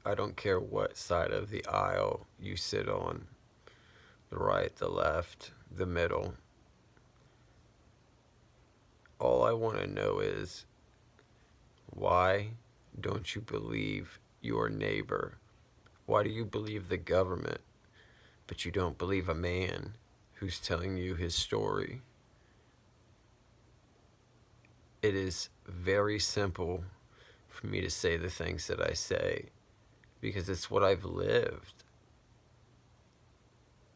I don't care what side of the aisle you sit on, the right, the left, the middle. All I want to know is, why don't you believe your neighbor? Why do you believe the government, but you don't believe a man who's telling you his story? It is very simple for me to say the things that I say because it's what I've lived.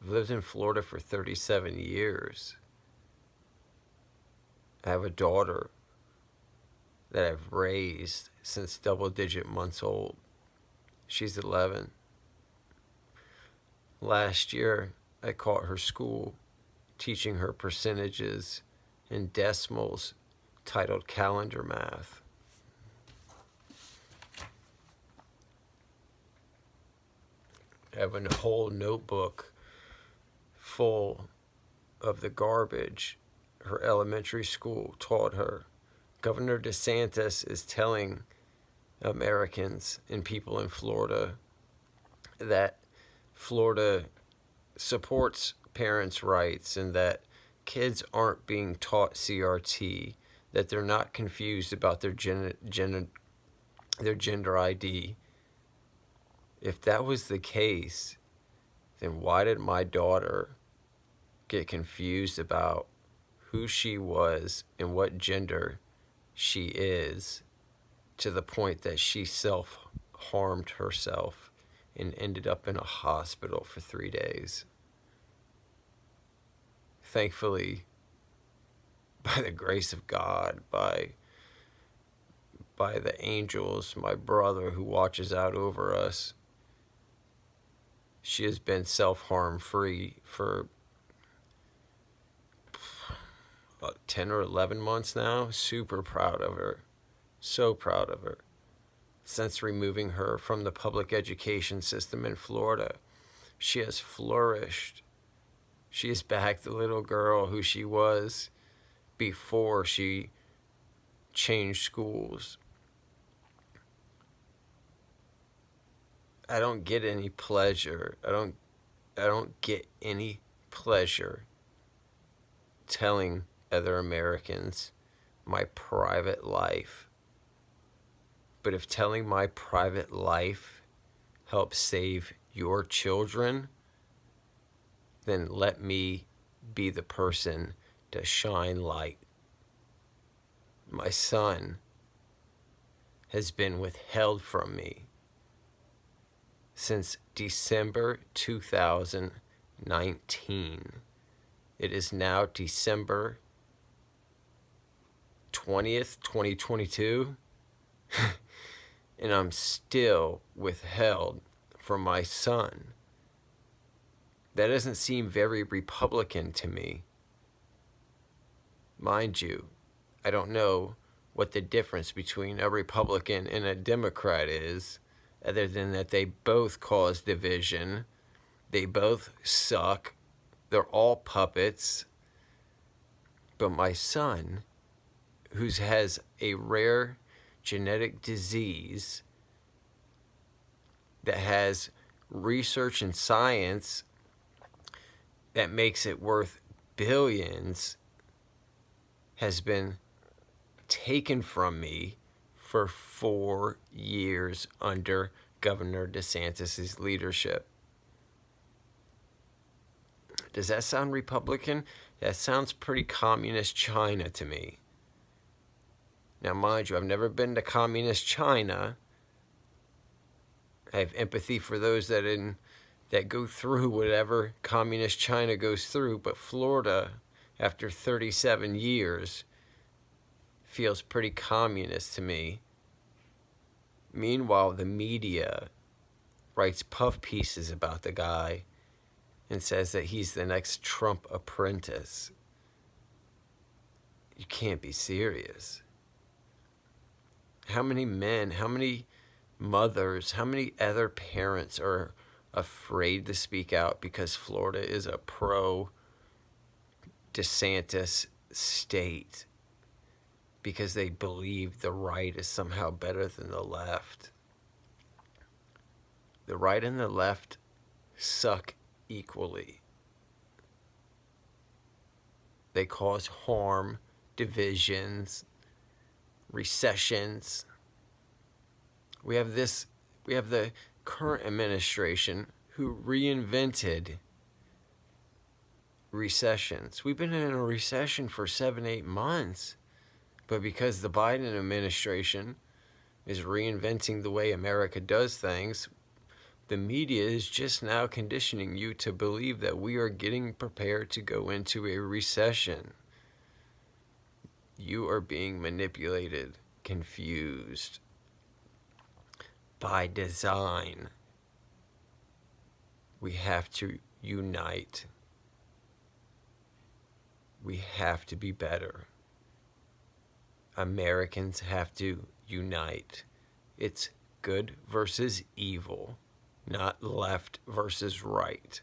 I've lived in Florida for 37 years. I have a daughter that I've raised since double-digit months old. She's 11. Last year, I caught her school teaching her percentages and decimals titled Calendar Math. I have a whole notebook full of the garbage her elementary school taught her. Governor DeSantis is telling Americans and people in Florida that Florida supports parents' rights and that kids aren't being taught CRT, that they're not confused about their gender ID. If that was the case, then why did my daughter get confused about who she was and what gender she is, to the point that she self-harmed herself and ended up in a hospital for 3 days? Thankfully, by the grace of God, by the angels, my brother who watches out over us, she has been self-harm free for about 10 or 11 months now. Super proud of her. So proud of her. Since removing her from the public education system in Florida, she has flourished. She is back the little girl who she was before she changed schools. I don't get any pleasure. I don't get any pleasure telling other Americans my private life. But if telling my private life helps save your children, then let me be the person to shine light. My son has been withheld from me since December 2019. It is now December 20th, 2022, and I'm still withheld from my son. That doesn't seem very Republican to me. Mind you, I don't know what the difference between a Republican and a Democrat is, other than that they both cause division, they both suck, they're all puppets. But my son, who has a rare genetic disease that has research and science that makes it worth billions, has been taken from me for 4 years under Governor DeSantis' leadership. Does that sound Republican? That sounds pretty communist China to me. Now, mind you, I've never been to communist China. I have empathy for those that go through whatever communist China goes through, but Florida, after 37 years, feels pretty communist to me. Meanwhile, the media writes puff pieces about the guy and says that he's the next Trump apprentice. You can't be serious. How many men, how many mothers, how many other parents are afraid to speak out because Florida is a pro-DeSantis state, because they believe the right is somehow better than the left? The right and the left suck equally. They cause harm, divisions, recessions. We have the current administration who reinvented recessions. We've been in a recession for 7-8 months, but because the Biden administration is reinventing the way America does things, the media is just now conditioning you to believe that we are getting prepared to go into a recession. You are being manipulated, confused by design. We have to unite. We have to be better. Americans have to unite. It's good versus evil, not left versus right.